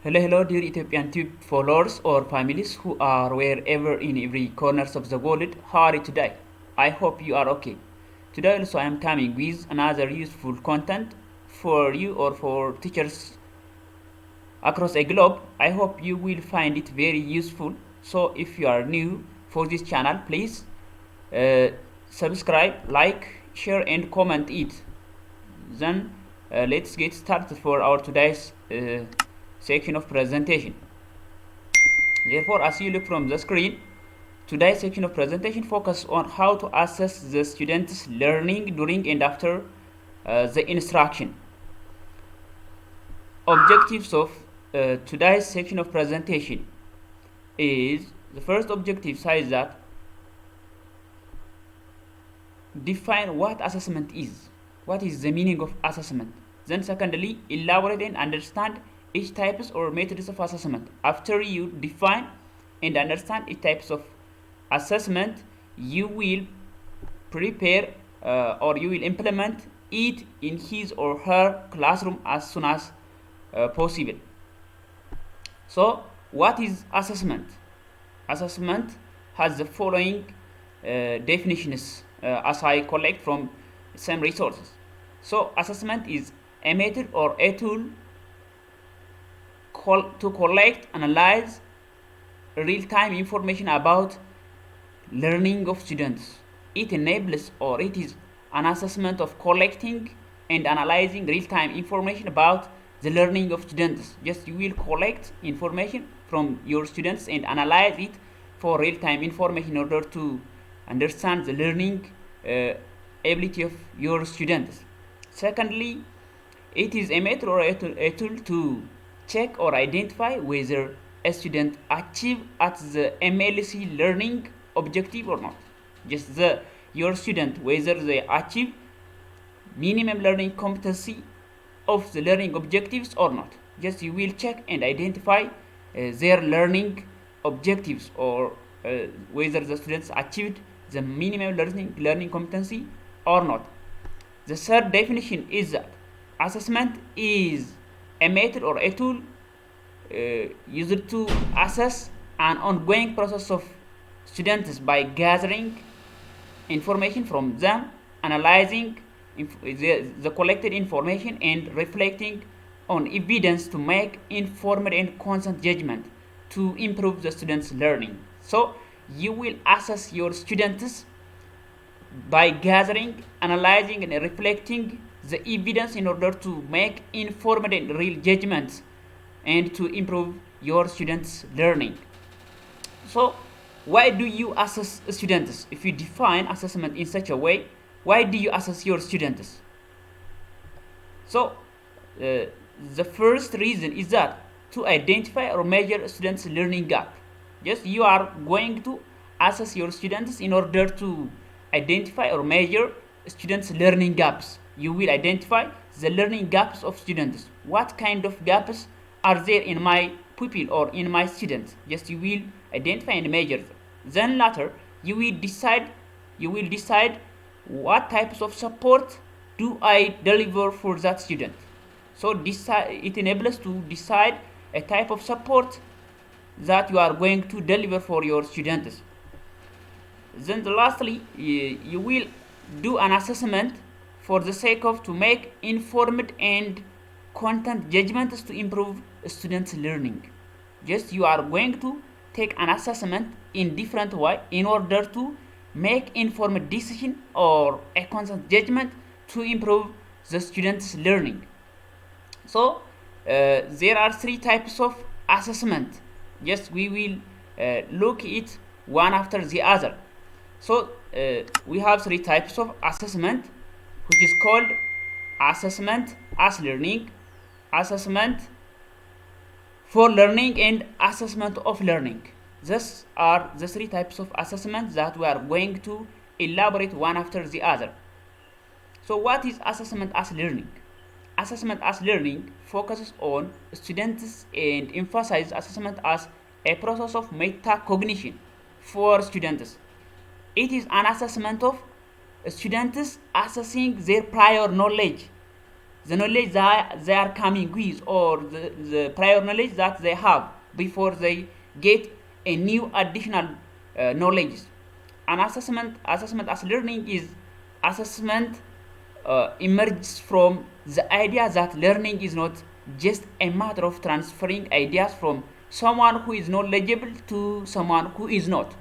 Hello, dear Ethiopian Tube followers or families who are wherever in every corners of the world. How are you today? I hope you are okay. Today also I am coming with another useful content for you or for teachers across a globe. I hope you will find it very useful. So if you are new for this channel, please subscribe, like, share and comment it. Then let's get started for our today's section of presentation. Therefore, as you look from the screen, today's section of presentation focuses on how to assess the student's learning during and after the instruction. Objectives of today's section of presentation is, the first objective says that define what assessment is. What is the meaning of assessment? Then secondly, elaborate and understand each types or methods of assessment. After you define and understand each types of assessment, you will prepare or you will implement it in his or her classroom as soon as possible. So what is assessment? Assessment has the following definitions as I collect from some resources. So assessment is a method or a tool to collect, analyze real-time information about learning of students. It enables or it is an assessment of collecting and analyzing real-time information about the learning of students. Just you will collect information from your students and analyze it for real-time information in order to understand the learning ability of your students. Secondly, it is a method or a tool to check or identify whether a student achieve at the MLC learning objective or not. Just your student whether they achieve minimum learning competency of the learning objectives or not. Just you will check and identify their learning objectives or whether the students achieved the minimum learning competency or not. The third definition is that assessment is a method or a tool used to assess an ongoing process of students by gathering information from them, analyzing the collected information and reflecting on evidence to make informed and conscious judgment to improve the students' learning. So you will assess your students by gathering, analyzing and reflecting the evidence in order to make informed and real judgments and to improve your students' learning. So why do you assess students? If you define assessment in such a way, why do you assess your students? So the first reason is that to identify or measure students' learning gap. Yes, you are going to assess your students in order to identify or measure students' learning gaps. You will identify the learning gaps of students. What kind of gaps are there in my pupil or in my students? Just you will identify and measure them. Then later you will decide what types of support do I deliver for that student. So it enables to decide a type of support that you are going to deliver for your students. Then lastly, you will do an assessment for the sake of to make informed and content judgments to improve students' learning. Just you are going to take an assessment in different way in order to make informed decision or a constant judgment to improve the students' learning. So there are three types of assessment. Just we will look it one after the other. So we have three types of assessment, which is called assessment as learning, assessment for learning and assessment of learning. These are the three types of assessment that we are going to elaborate one after the other. So what is assessment as learning? Assessment as learning focuses on students and emphasizes assessment as a process of metacognition for students. It is an assessment of students assessing their prior knowledge the knowledge that they are coming with, or the prior knowledge that they have before they get a new additional knowledge. An assessment as learning is assessment emerges from the idea that learning is not just a matter of transferring ideas from someone who is knowledgeable to someone who is not.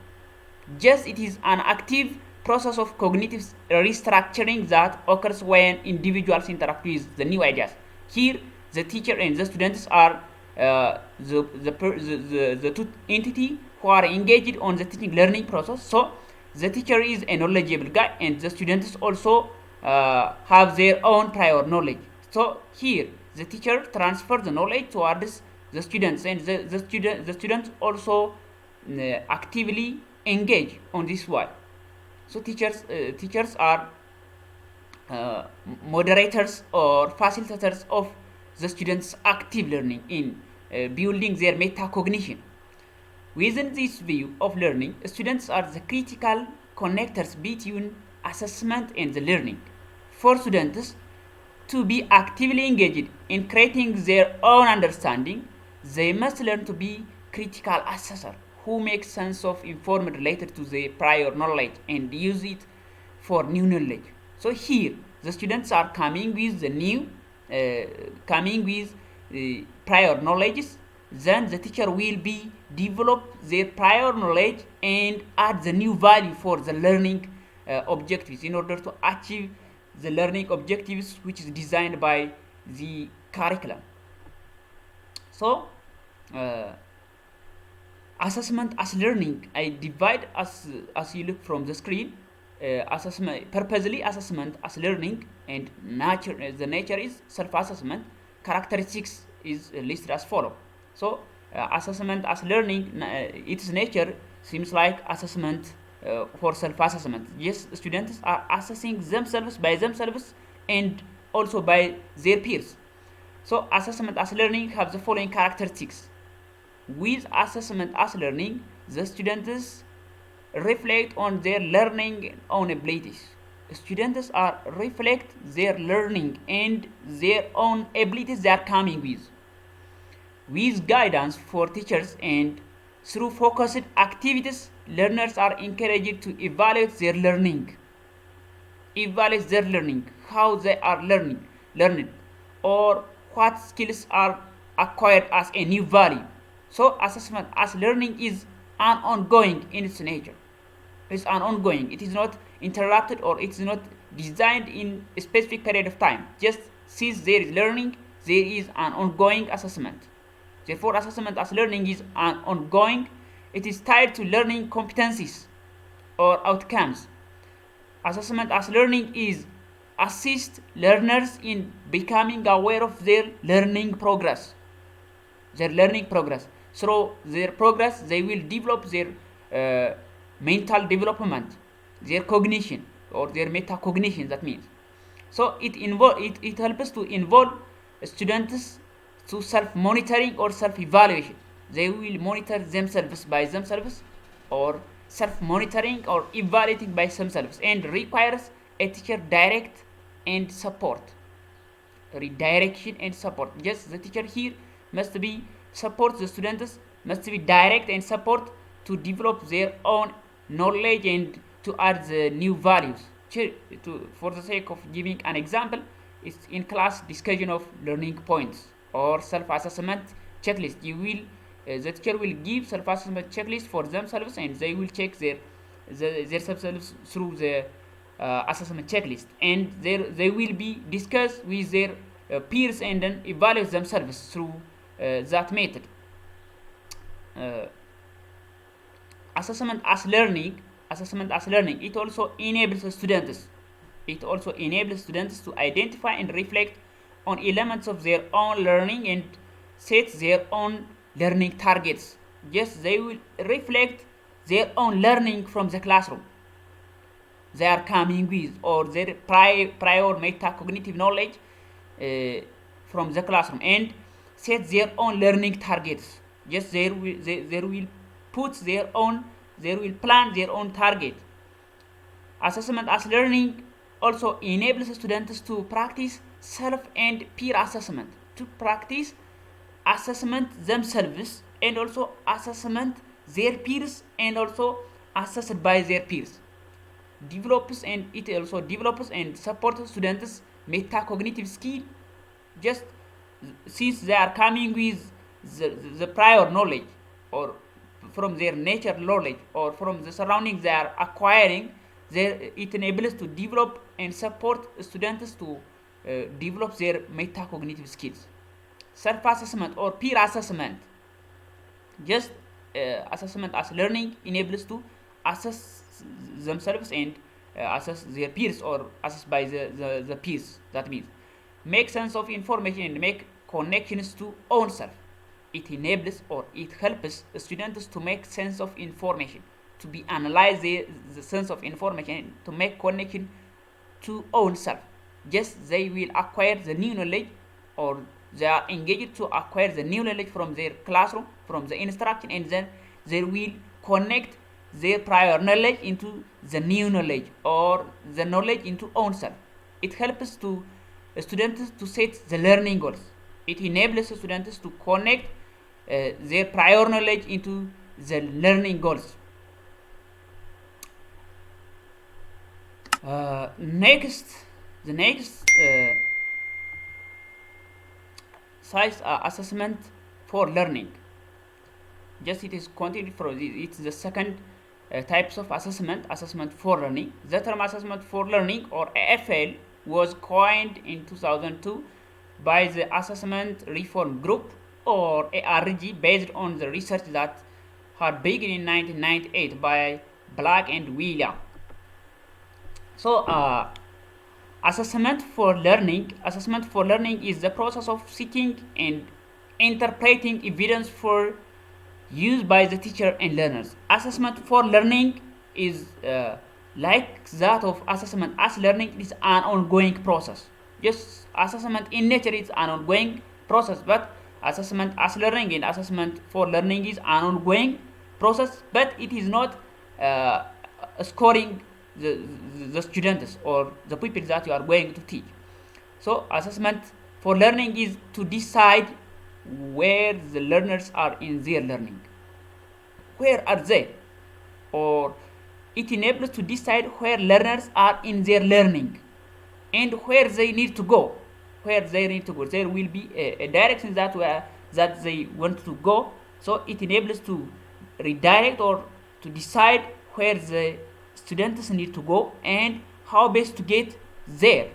Just it is an active process of cognitive restructuring that occurs when individuals interact with the new ideas. Here, the teacher and the students are the two entities who are engaged on the teaching learning process. So the teacher is a knowledgeable guy, and the students also have their own prior knowledge. So here, the teacher transfers the knowledge towards the students, and the students also actively engage on this way. So teachers are moderators or facilitators of the students' active learning in building their metacognition. Within this view of learning, students are the critical connectors between assessment and the learning. For students to be actively engaged in creating their own understanding, they must learn to be critical assessor who makes sense of information related to their prior knowledge and use it for new knowledge. So here, the students are coming with the new, prior knowledges. Then the teacher will be develop their prior knowledge and add the new value for the learning objectives in order to achieve the learning objectives which is designed by the curriculum. So assessment as learning, I divide as you look from the screen. Purposely assessment as learning, and the nature is self-assessment. Characteristics is listed as follow. So assessment as learning, its nature seems like assessment for self-assessment. Yes, students are assessing themselves by themselves and also by their peers. So assessment as learning have the following characteristics. With assessment as learning, the students reflect on their learning own abilities. Students are reflect their learning and their own abilities they are coming with. With guidance for teachers and through focused activities, learners are encouraged to evaluate their learning. Evaluate their learning, how they are learning, or what skills are acquired as a new value. So assessment as learning is an ongoing in its nature. It's an ongoing. It is not interrupted, or it is not designed in a specific period of time. Just since there is learning, there is an ongoing assessment. Therefore, assessment as learning is an ongoing. It is tied to learning competencies or outcomes. Assessment as learning is assist learners in becoming aware of their learning progress. Through their progress, they will develop their mental development, their cognition, or their metacognition. That means, so it helps to involve students to self-monitoring or self-evaluation. They will monitor themselves by themselves, or self-monitoring or evaluating by themselves, and requires a teacher direct and support. Redirection and support. Yes, the teacher here must be support the students, must be direct and support to develop their own knowledge and to add the new values. For the sake of giving an example, it's in class discussion of learning points or self-assessment checklist. The teacher will give self-assessment checklist for themselves, and they will check their themselves through the assessment checklist, and they will be discussed with their peers and then evaluate themselves through that method. Assessment as learning, it also enables students to identify and reflect on elements of their own learning and set their own learning targets. Yes, they will reflect their own learning from the classroom they are coming with, or their prior metacognitive knowledge from the classroom, and set their own learning targets. Yes, they will plan their own target. Assessment as learning also enables students to practice self and peer assessment, to practice assessment themselves and also assessment their peers and also assessed by their peers. It also develops and supports students metacognitive skill, just since they are coming with the prior knowledge or from their nature knowledge or from the surroundings they are acquiring. It enables to develop and support students to develop their metacognitive skills. Self-assessment or peer assessment, just assessment as learning enables to assess themselves and assess their peers or assessed by the peers. That means make sense of information and make connections to own self. It enables or it helps students to make sense of information, to be analyze the sense of information, to make connection to own self. Just they will acquire the new knowledge, or they are engaged to acquire the new knowledge from their classroom, from the instruction, and then they will connect their prior knowledge into the new knowledge or the knowledge into own self. It helps to students to set the learning goals. It enables students to connect their prior knowledge into the learning goals. The next size assessment for learning. Just it is continued from this. It's the second types of assessment for learning. The term assessment for learning, or AFL, was coined in 2002 by the Assessment Reform Group, or ARG, based on the research that had begun in 1998 by Black and William. So assessment for learning is the process of seeking and interpreting evidence for use by the teacher and learners. Assessment for learning is like that of assessment as learning. It is an ongoing process. Just assessment in nature is an ongoing process, but assessment as learning and assessment for learning is an ongoing process, but it is not scoring the students or the people that you are going to teach. So assessment for learning is to decide where the learners are in their learning. Where are they? Or it enables to decide where learners are in their learning and where they need to go. There will be a direction that they want to go. So it enables to redirect or to decide where the students need to go and how best to get there.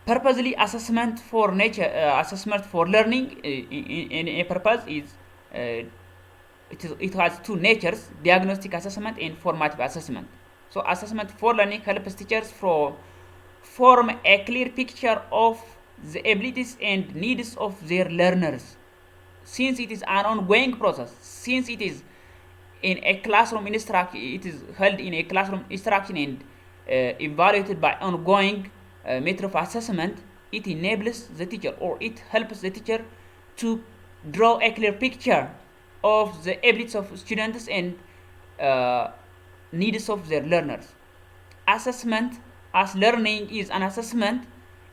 Purposely, assessment for learning in a purpose is it has two natures: diagnostic assessment and formative assessment. So assessment for learning helps teachers form a clear picture of the abilities and needs of their learners. Since it is an ongoing process, since it is in a classroom instruction, it is held in a classroom instruction and evaluated by ongoing method of assessment, it enables the teacher, or it helps the teacher to draw a clear picture of the abilities of students and needs of their learners. Assessment as learning is an assessment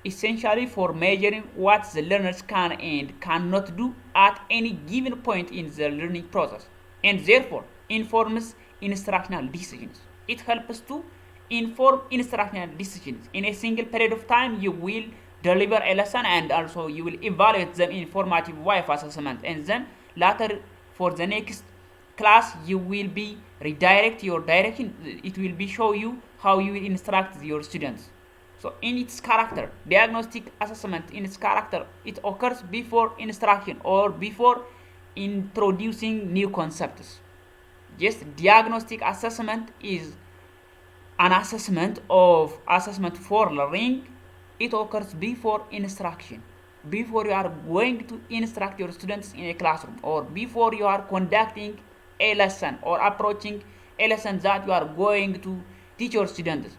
essentially for measuring what the learners can and cannot do at any given point in the learning process, and therefore informs instructional decisions. It helps to inform instructional decisions. In a single period of time, you will deliver a lesson and also you will evaluate them in formative way of assessment, and then later for the next class you will be redirect your direction. It will be show you how you will instruct your students. So in its character, diagnostic assessment in its character, it occurs before instruction or before introducing new concepts. Yes, diagnostic assessment is an assessment for learning. It occurs before instruction, before you are going to instruct your students in a classroom, or before you are conducting a lesson or approaching a lesson that you are going to teach your students.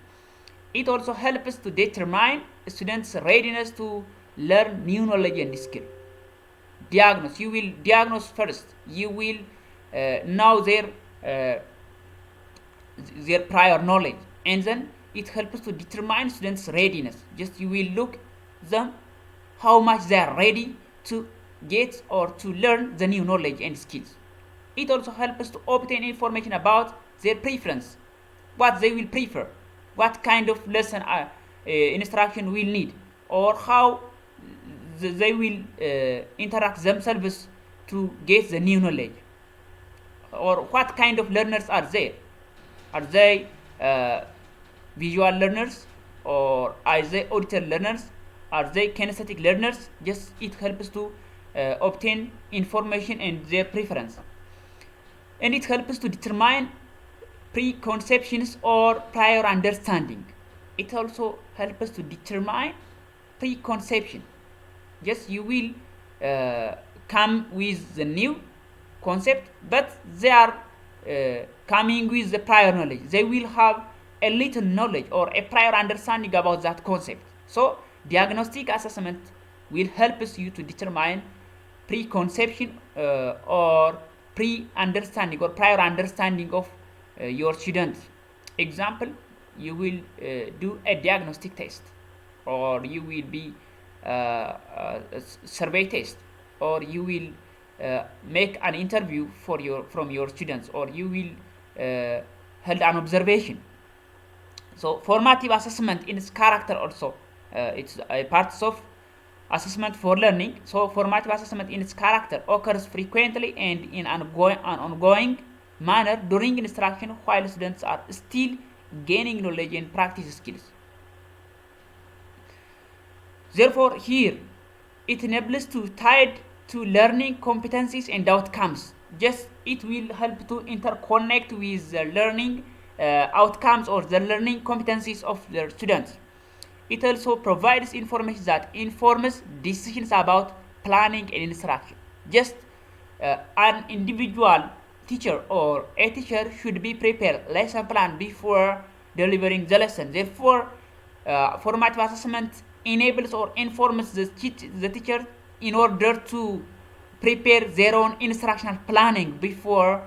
It also helps to determine students' readiness to learn new knowledge and skill. You will diagnose first. You will know their prior knowledge, and then it helps to determine students' readiness. Just you will look them how much they are ready to get or to learn the new knowledge and skills. It also helps to obtain information about their preference, what they will prefer, what kind of lesson instruction will need, or how they will interact themselves to get the new knowledge, or what kind of learners are there. Are they visual learners, or are they auditory learners? Are they kinesthetic learners? Just it helps to obtain information and their preference, and it helps to determine preconceptions or prior understanding. It also helps to determine preconception. Just you will come with the new concept, but they are coming with the prior knowledge. They will have a little knowledge or a prior understanding about that concept. So diagnostic assessment will help you to determine preconception or pre-understanding or prior understanding of your students. Example, you will do a diagnostic test, or you will be a survey test, or you will make an interview from your students, or you will hold an observation. So formative assessment in its character also, it's a part of assessment for learning. So formative assessment in its character occurs frequently and in an ongoing manner during instruction while students are still gaining knowledge and practice skills. Therefore, here it enables to tied to learning competencies and outcomes. Just it will help to interconnect with the learning outcomes or the learning competencies of the students. It also provides information that informs decisions about planning and instruction. Just an individual teacher or a teacher should be prepared lesson plan before delivering the lesson. Therefore, formative assessment enables or informs the teacher in order to prepare their own instructional planning before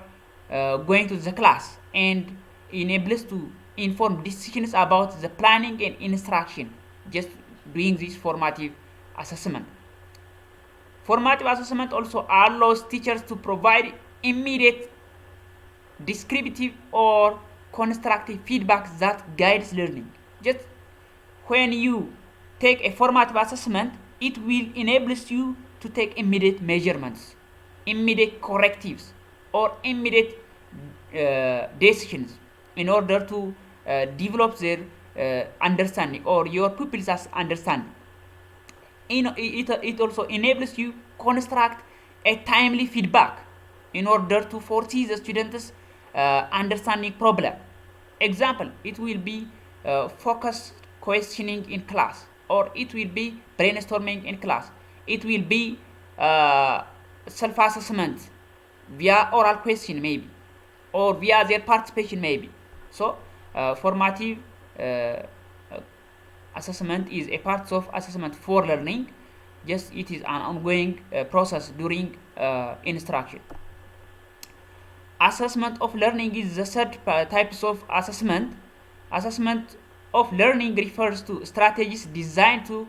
going to the class, and enables to inform decisions about the planning and instruction, just doing this formative assessment. Formative assessment also allows teachers to provide immediate descriptive or constructive feedback that guides learning. Just when you take a formative assessment, it will enable you to take immediate measurements, immediate correctives, or immediate decisions in order to develop their understanding or your pupils' understanding. It also enables you construct a timely feedback in order to foresee the students' understanding problem. Example, it will be focused questioning in class, or it will be brainstorming in class. It will be self-assessment via oral question maybe, or via their participation maybe. So formative assessment is a part of assessment for learning. Just it is an ongoing process during instruction. Assessment of learning is the third types of assessment. Assessment of learning refers to strategies designed to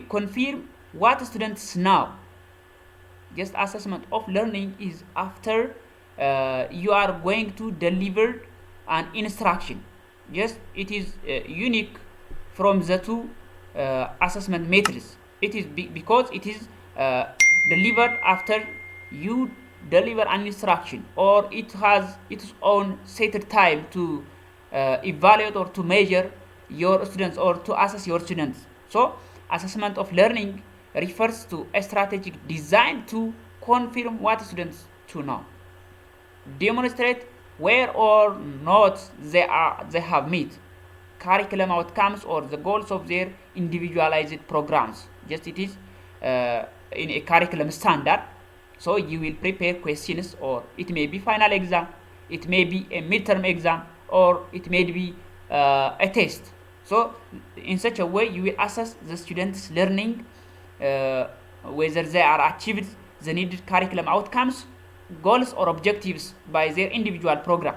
confirm what students know. Just assessment of learning is after you are going to deliver an instruction. Just it is unique from the two assessment methods. It is because it is delivered after you deliver an instruction, or it has its own set time to evaluate or to measure your students or to assess your students. So assessment of learning refers to a strategy designed to confirm what students to know, demonstrate where or not they have met curriculum outcomes or the goals of their individualized programs. Just it is in a curriculum standard. So you will prepare questions, or it may be final exam, it may be a midterm exam, or it may be a test. So in such a way you will assess the students' learning, whether they are achieved the needed curriculum outcomes, goals or objectives by their individual program.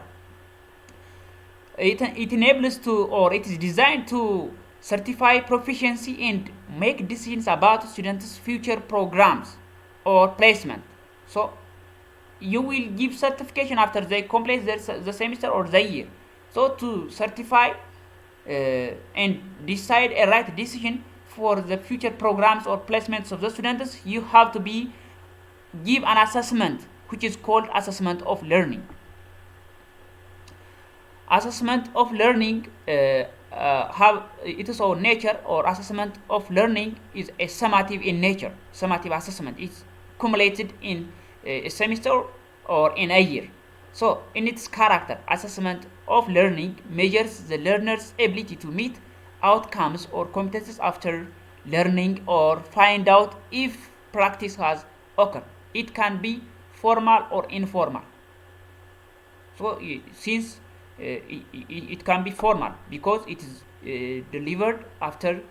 it enables to, or it is designed to certify proficiency and make decisions about students' future programs or placement. So you will give certification after they complete the semester or the year. So to certify and decide a right decision for the future programs or placements of the students, you have to give an assessment which is called assessment of learning. Assessment of learning have its own nature, or assessment of learning is a summative in nature. Summative assessment is accumulated in a semester or in a year. So in its character, assessment of learning measures the learner's ability to meet outcomes or competencies after learning, or find out if practice has occurred. It can be formal or informal. So since it can be formal because it is delivered after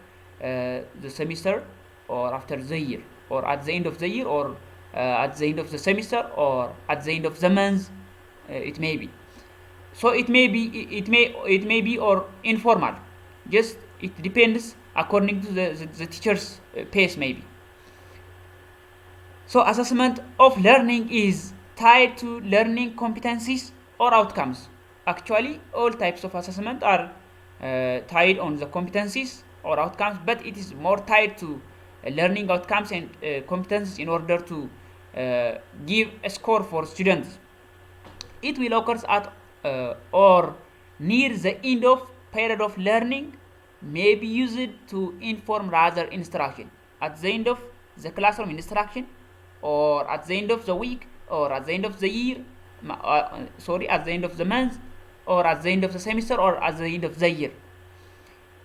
the semester, or after the year, or at the end of the year, or at the end of the semester, or at the end of the month. It may be. So it may be or informal. Just it depends according to the teacher's pace, maybe. So assessment of learning is tied to learning competencies or outcomes. Actually, all types of assessment are tied on the competencies or outcomes, but it is more tied to learning outcomes and competencies in order to give a score for students. It will occur at or near the end of period of learning, may be used to inform rather instruction at the end of the classroom instruction, or at the end of the week, or at the end of the year, at the end of the month, or at the end of the semester, or at the end of the year.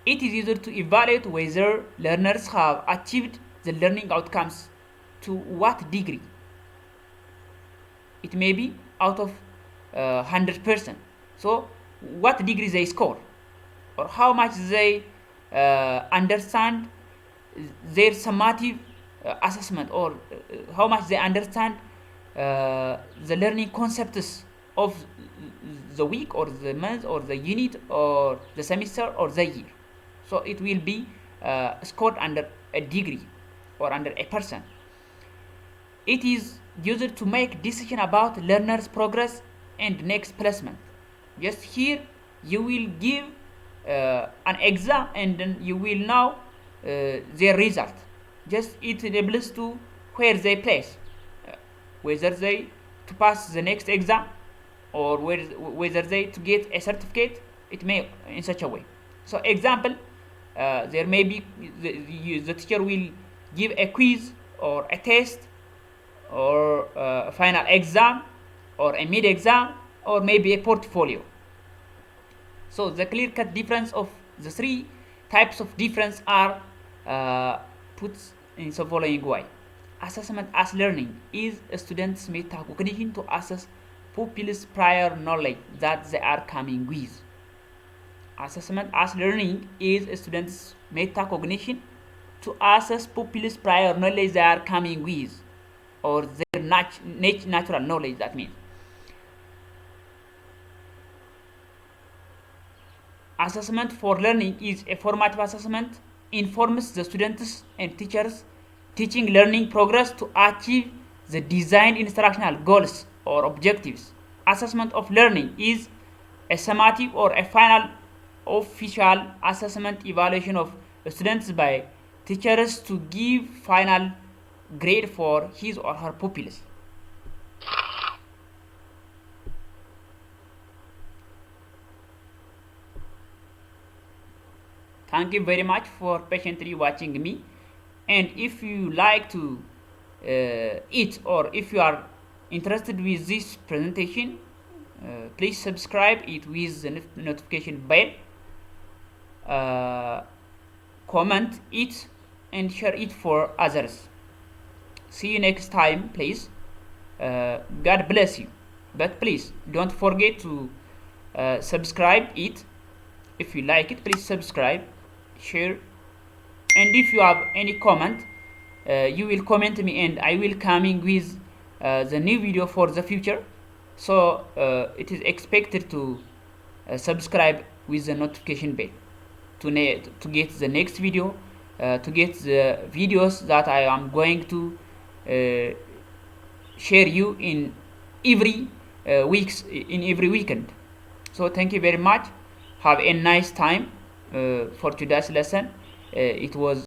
It is used to evaluate whether learners have achieved the learning outcomes to what degree. It may be out of 100%. So what degree they score, or how much they understand their summative assessment, or how much they understand the learning concepts of the week, or the month, or the unit, or the semester, or the year. So it will be scored under a degree or under a percent. It is used to make decision about learners' progress and next placement. Just here you will give an exam, and then you will know their result. Just it enables to where they place, whether they to pass the next exam, or whether they to get a certificate. It may in such a way. So example, there may be the teacher will give a quiz, or a test, or a final exam, or a mid exam, or maybe a portfolio. So the clear-cut difference of the three types of difference are put in the following way. Assessment as learning is a student's metacognition to assess pupils' prior knowledge that they are coming with. Assessment as learning is a student's metacognition to assess pupils' prior knowledge they are coming with, or their natural knowledge, that means. Assessment for learning is a formative assessment, informs the students and teachers teaching learning progress to achieve the designed instructional goals or objectives. Assessment of learning is a summative or a final official assessment evaluation of students by teachers to give final grade for his or her pupils. Thank you very much for patiently watching me, and if you like to it, or if you are interested with this presentation, please subscribe it with the notification bell, comment it, and share it for others. See you next time, please. God bless you, but please don't forget to subscribe it. If you like it, please subscribe, share, and if you have any comment, you will comment me, and I will coming with the new video for the future. So it is expected to subscribe with the notification bell to get the next video, to get the videos that I am going to share you in every every weekend. So thank you very much. Have a nice time for today's lesson. It was